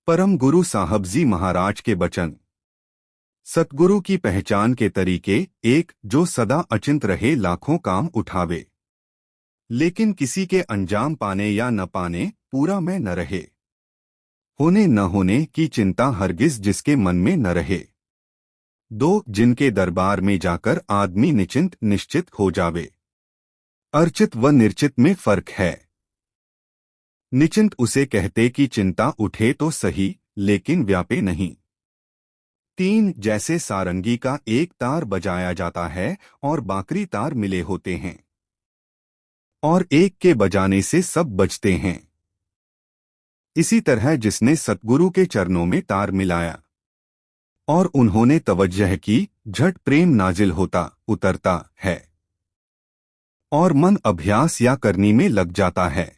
परम गुरु साहब जी महाराज के बचन। सतगुरु की पहचान के तरीके। एक, जो सदा अचिंत रहे, लाखों काम उठावे, लेकिन किसी के अंजाम पाने या न पाने पूरा में न रहे। होने न होने की चिंता हरगिज जिसके मन में न रहे। दो, जिनके दरबार में जाकर आदमी निश्चिंत निश्चित हो जावे। अर्चित व निर्चित में फर्क है। निश्चिंत उसे कहते कि चिंता उठे तो सही, लेकिन व्यापे नहीं। तीन, जैसे सारंगी का एक तार बजाया जाता है और बाकरी तार मिले होते हैं, और एक के बजाने से सब बजते हैं, इसी तरह जिसने सतगुरु के चरणों में तार मिलाया और उन्होंने तवज्जह की, झट प्रेम नाजिल होता उतरता है और मन अभ्यास या करनी में लग जाता है।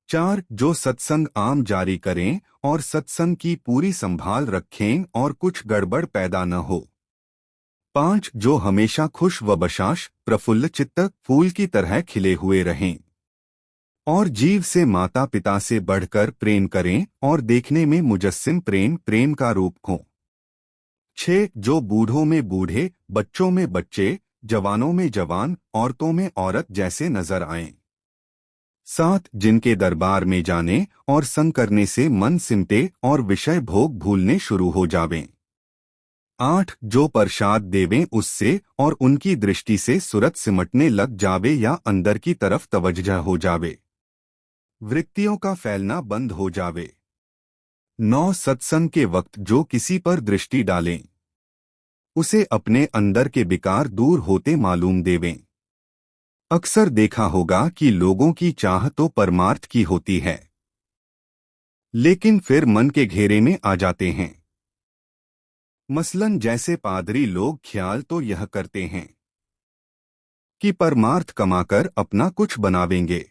चार, जो सत्संग आम जारी करें और सत्संग की पूरी संभाल रखें और कुछ गड़बड़ पैदा न हो। पांच, जो हमेशा खुश व बशाश प्रफुल्ल चित्त फूल की तरह खिले हुए रहें और जीव से माता पिता से बढ़कर प्रेम करें और देखने में मुजस्सिम प्रेम प्रेम का रूप हों। छह, जो बूढ़ों में बूढ़े, बच्चों में बच्चे, जवानों में जवान, औरतों में औरत जैसे नजर आएं। सात, जिनके दरबार में जाने और संग करने से मन सिमटे और विषय भोग भूलने शुरू हो जावें। आठ, जो प्रसाद देवें उससे और उनकी दृष्टि से सूरत सिमटने लग जावे या अंदर की तरफ तवज्जह हो जावे, वृत्तियों का फैलना बंद हो जावे। नौ, सत्संग के वक्त जो किसी पर दृष्टि डालें उसे अपने अंदर के विकार दूर होते मालूम देवें। अक्सर देखा होगा कि लोगों की चाह तो परमार्थ की होती है, लेकिन फिर मन के घेरे में आ जाते हैं। मसलन जैसे पादरी लोग ख्याल तो यह करते हैं कि परमार्थ कमाकर अपना कुछ बनावेंगे,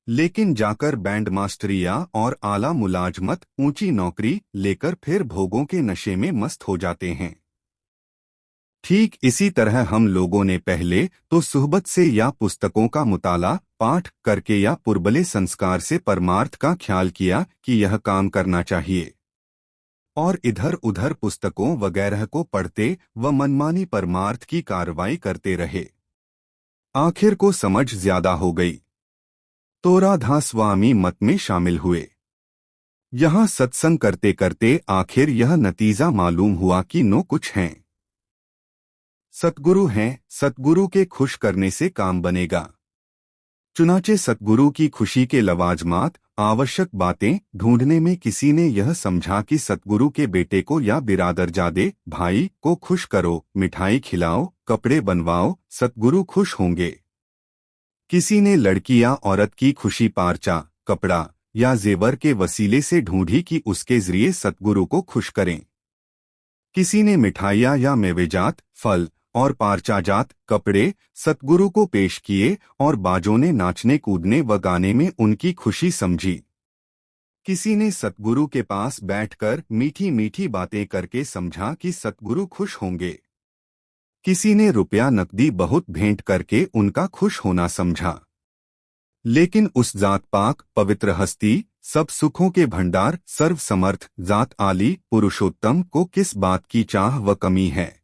लेकिन जाकर बैंड मास्टरिया और आला मुलाजमत ऊंची नौकरी लेकर फिर भोगों के नशे में मस्त हो जाते हैं। ठीक इसी तरह हम लोगों ने पहले तो सुहबत से या पुस्तकों का मुताला पाठ करके या पुरबले संस्कार से परमार्थ का ख्याल किया कि यह काम करना चाहिए, और इधर उधर पुस्तकों वगैरह को पढ़ते व मनमानी परमार्थ की कार्रवाई करते रहे। आखिर को समझ ज्यादा हो गई तो राधा स्वामी मत में शामिल हुए। यहाँ सत्संग करते करते आखिर यह नतीजा मालूम हुआ कि नो कुछ हैं, सतगुरु हैं, सतगुरु के खुश करने से काम बनेगा। चुनाचे सतगुरु की खुशी के लवाजमात आवश्यक बातें ढूंढने में किसी ने यह समझा कि सतगुरु के बेटे को या बिरादरजादे भाई को खुश करो, मिठाई खिलाओ, कपड़े बनवाओ, सतगुरु खुश होंगे। किसी ने लड़की या औरत की खुशी पारचा, कपड़ा या जेवर के वसीले से ढूंढी कि उसके जरिए सतगुरु को खुश करें। किसी ने मिठाइयाँ या मेवेजात फल और पारचाजात कपड़े सतगुरु को पेश किए और बाजों ने नाचने कूदने व गाने में उनकी खुशी समझी। किसी ने सतगुरु के पास बैठकर मीठी मीठी बातें करके समझा कि सतगुरु खुश होंगे। किसी ने रुपया नकदी बहुत भेंट करके उनका खुश होना समझा। लेकिन उस जात पाक पवित्र हस्ती सब सुखों के भंडार सर्व समर्थ जात आली पुरुषोत्तम को किस बात की चाह व कमी है?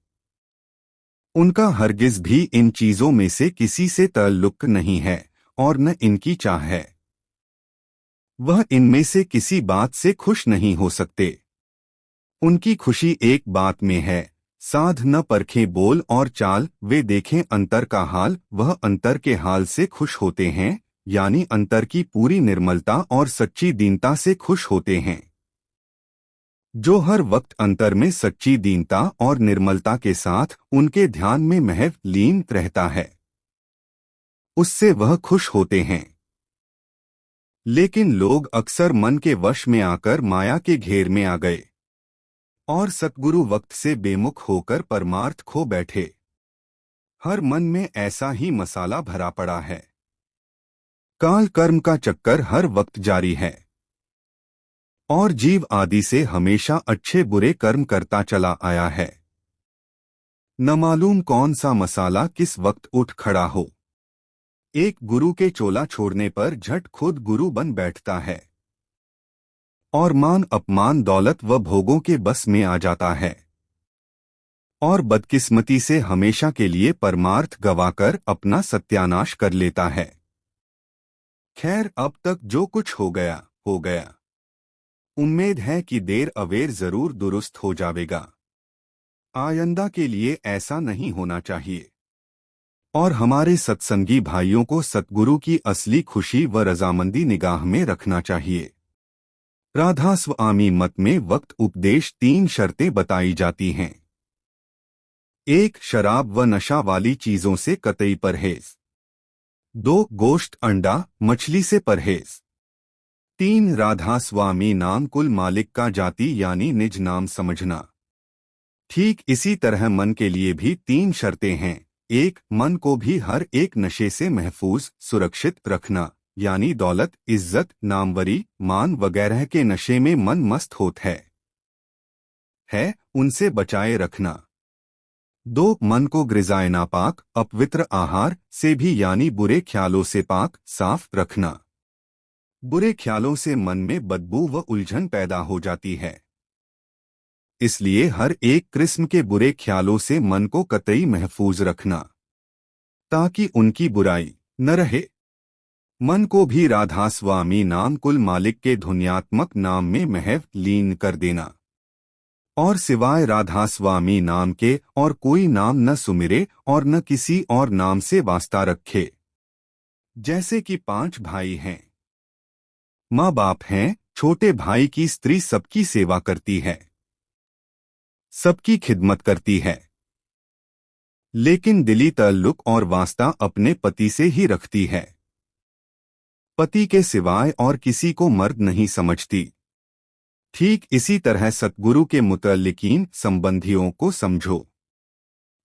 उनका हरगिज भी इन चीजों में से किसी से ताल्लुक नहीं है और न इनकी चाह है। वह इनमें से किसी बात से खुश नहीं हो सकते। उनकी खुशी एक बात में है, साध न परखें बोल और चाल, वे देखें अंतर का हाल, वह अंतर के हाल से खुश होते हैं, यानी अंतर की पूरी निर्मलता और सच्ची दीनता से खुश होते हैं। जो हर वक्त अंतर में सच्ची दीनता और निर्मलता के साथ उनके ध्यान में महव लीन रहता है, उससे वह खुश होते हैं। लेकिन लोग अक्सर मन के वश में आकर माया के घेर में आ गए और सतगुरु वक्त से बेमुख होकर परमार्थ खो बैठे। हर मन में ऐसा ही मसाला भरा पड़ा है। काल कर्म का चक्कर हर वक्त जारी है और जीव आदि से हमेशा अच्छे बुरे कर्म करता चला आया है। न मालूम कौन सा मसाला किस वक्त उठ खड़ा हो। एक गुरु के चोला छोड़ने पर झट खुद गुरु बन बैठता है और मान अपमान दौलत व भोगों के बस में आ जाता है और बदकिस्मती से हमेशा के लिए परमार्थ गवाकर अपना सत्यानाश कर लेता है। खैर, अब तक जो कुछ हो गया हो गया। उम्मीद है कि देर अवेर जरूर दुरुस्त हो जाएगा। आइंदा के लिए ऐसा नहीं होना चाहिए और हमारे सत्संगी भाइयों को सतगुरु की असली खुशी व रजामंदी निगाह में रखना चाहिए। राधा स्वामी मत में वक्त उपदेश 3 शर्तें बताई जाती हैं। 1. शराब व नशा वाली चीजों से कतई परहेज। 2. गोश्त अंडा मछली से परहेज। 3. राधा स्वामी नाम कुल मालिक का जाति यानी निज नाम समझना। ठीक इसी तरह मन के लिए भी 3 शर्तें हैं। 1. मन को भी हर एक नशे से महफूज सुरक्षित रखना, यानी दौलत, इज्जत, नामवरी, मान वगैरह के नशे में मन मस्त होत है उनसे बचाए रखना। 2. मन को गिज़ाए नापाक अपवित्र आहार से भी यानी बुरे ख्यालों से पाक साफ रखना। बुरे ख्यालों से मन में बदबू व उलझन पैदा हो जाती है, इसलिए हर एक किस्म के बुरे ख्यालों से मन को कतई महफूज रखना ताकि उनकी बुराई न रहे। मन को भी राधा स्वामी नाम कुल मालिक के धुन्यात्मक नाम में महव लीन कर देना और सिवाय राधा स्वामी नाम के और कोई नाम न सुमिरे और न किसी और नाम से वास्ता रखे। जैसे कि 5 भाई हैं, माँ बाप हैं, छोटे भाई की स्त्री सबकी सेवा करती है, सबकी खिदमत करती है, लेकिन दिली ताल्लुक और वास्ता अपने पति से ही रखती है। पति के सिवाय और किसी को मर्द नहीं समझती। ठीक इसी तरह सतगुरु के मुतल्लिकीन संबंधियों को समझो,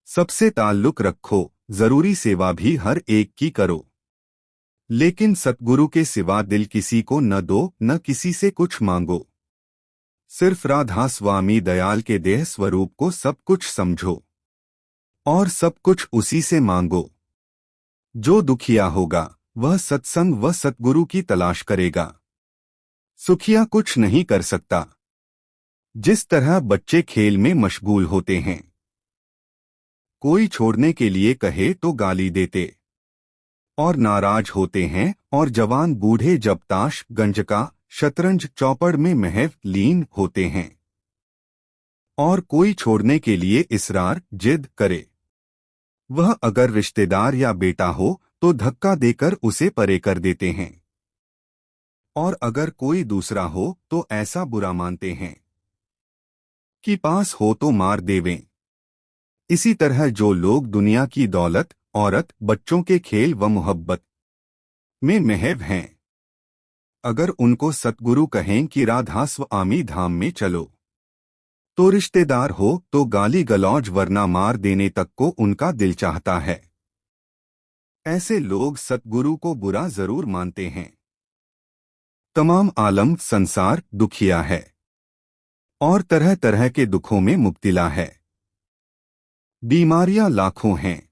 सबसे ताल्लुक रखो, जरूरी सेवा भी हर एक की करो, लेकिन सतगुरु के सिवा दिल किसी को न दो, न किसी से कुछ मांगो। सिर्फ राधा स्वामी दयाल के देह स्वरूप को सब कुछ समझो और सब कुछ उसी से मांगो। जो दुखिया होगा वह सत्संग व सतगुरु की तलाश करेगा। सुखिया कुछ नहीं कर सकता। जिस तरह बच्चे खेल में मशगूल होते हैं, कोई छोड़ने के लिए कहे तो गाली देते और नाराज होते हैं, और जवान बूढ़े जब ताश गंजका शतरंज चौपड़ में महव लीन होते हैं और कोई छोड़ने के लिए इसरार जिद करे, वह अगर रिश्तेदार या बेटा हो तो धक्का देकर उसे परे कर देते हैं, और अगर कोई दूसरा हो तो ऐसा बुरा मानते हैं कि पास हो तो मार देवें। इसी तरह जो लोग दुनिया की दौलत, औरत, बच्चों के खेल व मोहब्बत में महव हैं, अगर उनको सतगुरु कहें कि राधा स्वामी धाम में चलो, तो रिश्तेदार हो तो गाली गलौज वरना मार देने तक को उनका दिल चाहता है। ऐसे लोग सतगुरु को बुरा जरूर मानते हैं। तमाम आलम संसार दुखिया है और तरह तरह के दुखों में मुब्तला है। बीमारियां लाखों हैं।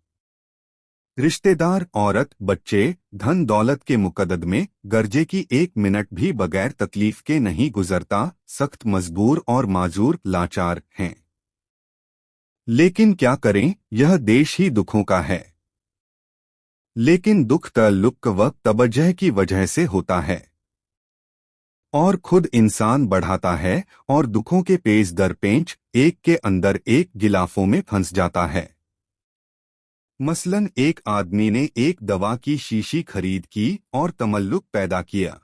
रिश्तेदार, औरत, बच्चे, धन दौलत के मुकद्दमे गर्जे की 1 मिनट भी बगैर तकलीफ के नहीं गुजरता। सख्त मजबूर और माजूर लाचार हैं। लेकिन क्या करें, यह देश ही दुखों का है। लेकिन दुख ताल्लुक व तवज्जह की वजह से होता है और खुद इंसान बढ़ाता है और दुखों के पेच दर पेंच एक के अंदर एक गिलाफों में फंस जाता है। मसलन एक आदमी ने एक दवा की शीशी खरीद की और तमल्लुक पैदा किया।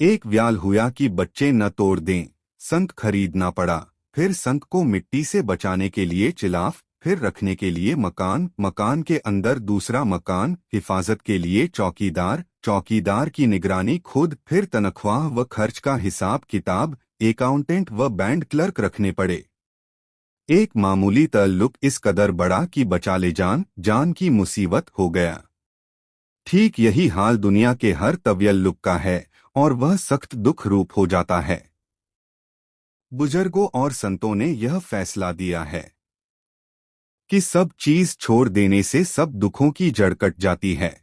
एक व्याल हुआ कि बच्चे न तोड़ दें, संक खरीदना पड़ा। फिर संक को मिट्टी से बचाने के लिए चिलाफ, फिर रखने के लिए मकान, मकान के अंदर दूसरा मकान, हिफाजत के लिए चौकीदार, चौकीदार की निगरानी खुद, फिर तनख्वाह व खर्च का हिसाब किताब, अकाउंटेंट व बैंक क्लर्क रखने पड़े। एक मामूली ताल्लुक इस कदर बड़ा कि बचा ले जान, जान की मुसीबत हो गया। ठीक यही हाल दुनिया के हर तवल्लुक का है और वह सख्त दुख रूप हो जाता है। बुजुर्गों और संतों ने यह फैसला दिया है कि सब चीज छोड़ देने से सब दुखों की जड़ कट जाती है।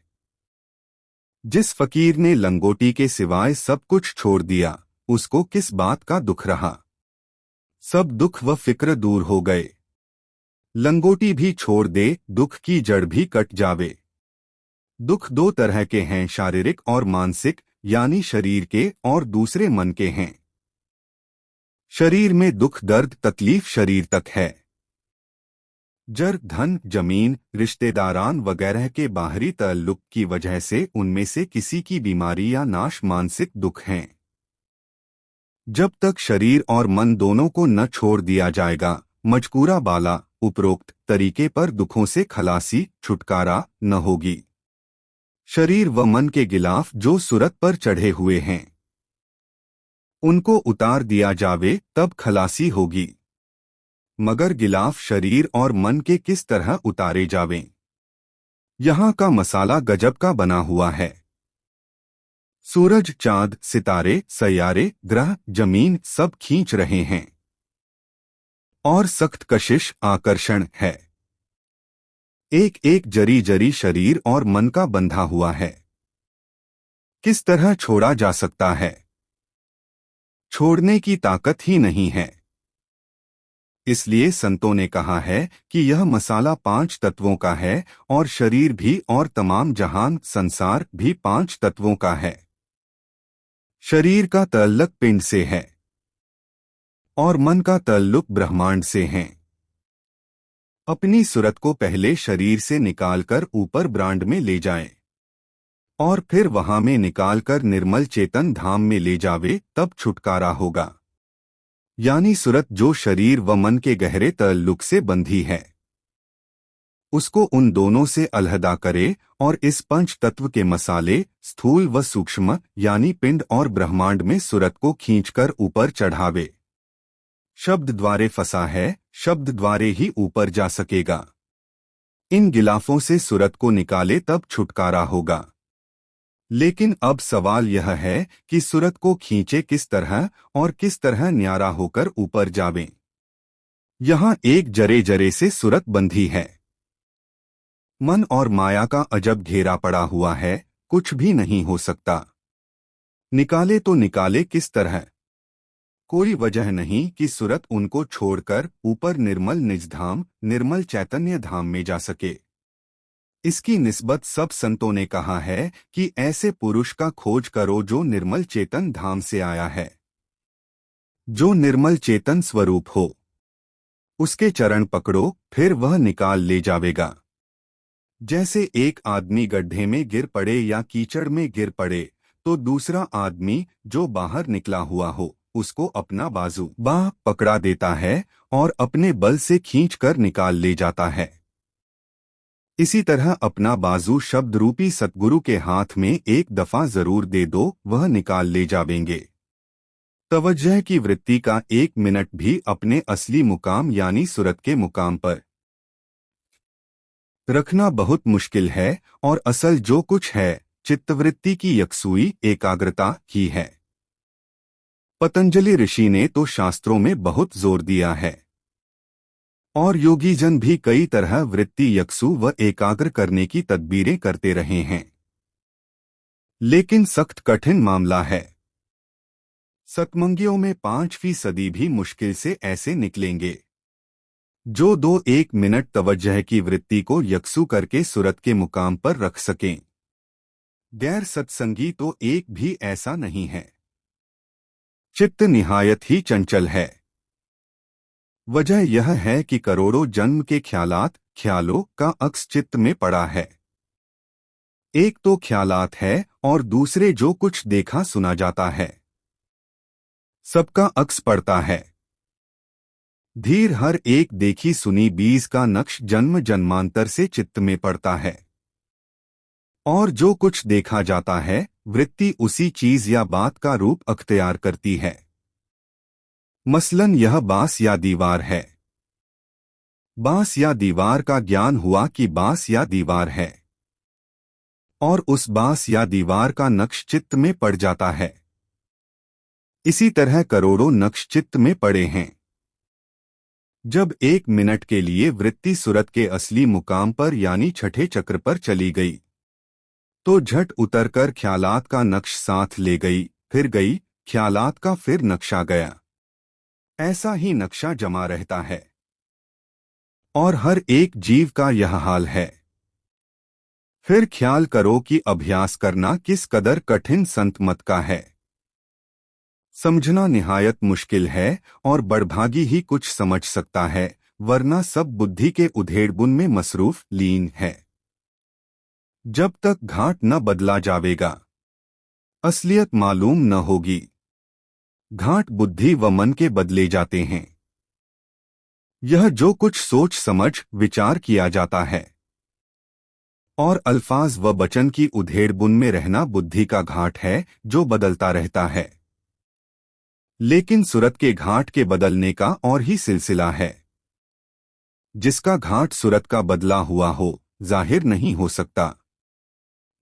जिस फकीर ने लंगोटी के सिवाय सब कुछ छोड़ दिया, उसको किस बात का दुख रहा। सब दुख व फिक्र दूर हो गए। लंगोटी भी छोड़ दे, दुख की जड़ भी कट जावे। दुख दो तरह के हैं, शारीरिक और मानसिक, यानी शरीर के और दूसरे मन के हैं। शरीर में दुख दर्द तकलीफ शरीर तक है। जर धन जमीन रिश्तेदारान वगैरह के बाहरी ताल्लुक की वजह से उनमें से किसी की बीमारी या नाश मानसिक दुख हैं। जब तक शरीर और मन दोनों को न छोड़ दिया जाएगा, मजकूरा बाला उपरोक्त तरीके पर दुखों से खलासी छुटकारा न होगी। शरीर व मन के गिलाफ जो सूरत पर चढ़े हुए हैं, उनको उतार दिया जावे तब खलासी होगी। मगर गिलाफ शरीर और मन के किस तरह उतारे जावें? यहाँ का मसाला गजब का बना हुआ है। सूरज चांद सितारे सैयारे ग्रह जमीन सब खींच रहे हैं और सख्त कशिश आकर्षण है। एक एक जरी जरी शरीर और मन का बंधा हुआ है। किस तरह छोड़ा जा सकता है? छोड़ने की ताकत ही नहीं है। इसलिए संतों ने कहा है कि यह मसाला 5 तत्वों का है और शरीर भी और तमाम जहान संसार भी 5 तत्वों का है। शरीर का ताल्लुक पिंड से है और मन का ताल्लुक ब्रह्मांड से है। अपनी सूरत को पहले शरीर से निकालकर ऊपर ब्रांड में ले जाएं और फिर वहां में निकालकर निर्मल चेतन धाम में ले जावे, तब छुटकारा होगा। यानी सूरत जो शरीर व मन के गहरे ताल्लुक से बंधी है, उसको उन दोनों से अलहदा करे और इस पंच तत्व के मसाले स्थूल व सूक्ष्म यानी पिंड और ब्रह्मांड में सूरत को खींचकर ऊपर चढ़ावे। शब्द द्वारे फंसा है, शब्द द्वारे ही ऊपर जा सकेगा। इन गिलाफों से सूरत को निकाले तब छुटकारा होगा। लेकिन अब सवाल यह है कि सूरत को खींचे किस तरह और किस तरह न्यारा होकर ऊपर जावें। यहाँ एक जरे जरे से सूरत बंधी है। मन और माया का अजब घेरा पड़ा हुआ है, कुछ भी नहीं हो सकता। निकाले तो निकाले किस तरह? कोई वजह नहीं कि सूरत उनको छोड़कर ऊपर निर्मल निजधाम निर्मल चैतन्य धाम में जा सके। इसकी निस्बत सब संतों ने कहा है कि ऐसे पुरुष का खोज करो जो निर्मल चेतन धाम से आया है, जो निर्मल चेतन स्वरूप हो। उसके चरण पकड़ो, फिर वह निकाल ले जावेगा। जैसे एक आदमी गड्ढे में गिर पड़े या कीचड़ में गिर पड़े तो दूसरा आदमी जो बाहर निकला हुआ हो उसको अपना बाजू बाह पकड़ा देता है और अपने बल से खींचकर निकाल ले जाता है। इसी तरह अपना बाजू शब्द रूपी सतगुरु के हाथ में एक दफा जरूर दे दो, वह निकाल ले जावेंगे। तवज्जह की वृत्ति का 1 मिनट भी अपने असली मुकाम यानी सूरत के मुकाम पर रखना बहुत मुश्किल है और असल जो कुछ है चित्तवृत्ति की यकसुई एकाग्रता ही है। पतंजलि ऋषि ने तो शास्त्रों में बहुत जोर दिया है और योगी जन भी कई तरह वृत्ति यकसु व एकाग्र करने की तदबीरें करते रहे हैं। लेकिन सख्त कठिन मामला है। सतमंगियों में 5% भी मुश्किल से ऐसे निकलेंगे जो 2-1 मिनट तवज्जह की वृत्ति को यकसु करके सूरत के मुकाम पर रख सकें। गैर सत्संगी तो एक भी ऐसा नहीं है। चित्त निहायत ही चंचल है। वजह यह है कि करोड़ों जन्म के ख्यालों का अक्स चित्त में पड़ा है। एक तो ख्यालात है और दूसरे जो कुछ देखा सुना जाता है, सबका अक्स पड़ता है। धीर हर एक देखी सुनी बीज का नक्श जन्म जन्मांतर से चित्त में पड़ता है और जो कुछ देखा जाता है वृत्ति उसी चीज या बात का रूप अख्तियार करती है। मसलन यह बांस या दीवार है। बांस या दीवार का ज्ञान हुआ कि बांस या दीवार है और उस बांस या दीवार का नक्श चित्त में पड़ जाता है। इसी तरह करोड़ों नक्श चित्त में पड़े हैं। जब 1 मिनट के लिए वृत्ति सूरत के असली मुकाम पर यानी छठे चक्र पर चली गई तो झट उतरकर ख्यालात का नक्श साथ ले गई, फिर गई ख्यालात का फिर नक्शा गया। ऐसा ही नक्शा जमा रहता है और हर एक जीव का यह हाल है। फिर ख्याल करो कि अभ्यास करना किस कदर कठिन संत मत का है। समझना निहायत मुश्किल है और बड़भागी ही कुछ समझ सकता है, वरना सब बुद्धि के उधेड़बुन में मसरूफ लीन है। जब तक घाट न बदला जावेगा, असलियत मालूम न होगी। घाट बुद्धि व मन के बदले जाते हैं। यह जो कुछ सोच समझ विचार किया जाता है और अल्फाज व वचन की उधेड़बुन में रहना बुद्धि का घाट है, जो बदलता रहता है। लेकिन सूरत के घाट के बदलने का और ही सिलसिला है। जिसका घाट सूरत का बदला हुआ हो, जाहिर नहीं हो सकता।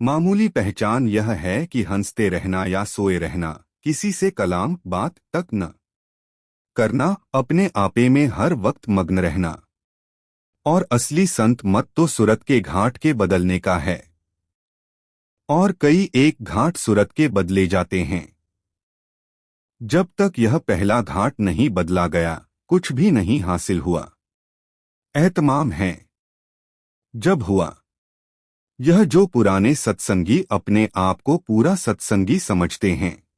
मामूली पहचान यह है कि हंसते रहना या सोए रहना, किसी से कलाम बात तक न करना, अपने आपे में हर वक्त मग्न रहना। और असली संत मत तो सूरत के घाट के बदलने का है। और कई एक घाट सूरत के बदले जाते हैं। जब तक यह पहला घाट नहीं बदला गया, कुछ भी नहीं हासिल हुआ। एहतमाम है जब हुआ। यह जो पुराने सत्संगी अपने आप को पूरा सत्संगी समझते हैं,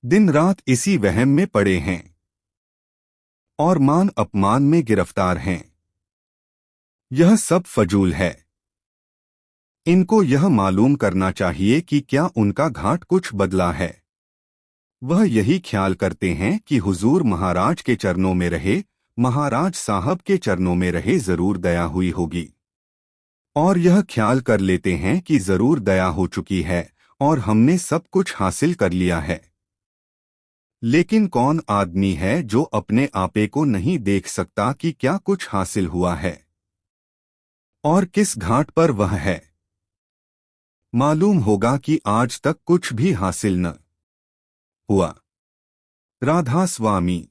दिन रात इसी वहम में पड़े हैं और मान अपमान में गिरफ्तार हैं। यह सब फजूल है। इनको यह मालूम करना चाहिए कि क्या उनका घाट कुछ बदला है। वह यही ख्याल करते हैं कि हुजूर महाराज के चरणों में रहे, महाराज साहब के चरणों में रहे, जरूर दया हुई होगी। और यह ख्याल कर लेते हैं कि जरूर दया हो चुकी है और हमने सब कुछ हासिल कर लिया है। लेकिन कौन आदमी है जो अपने आपे को नहीं देख सकता कि क्या कुछ हासिल हुआ है और किस घाट पर वह है। मालूम होगा कि आज तक कुछ भी हासिल न हुआ। राधा स्वामी।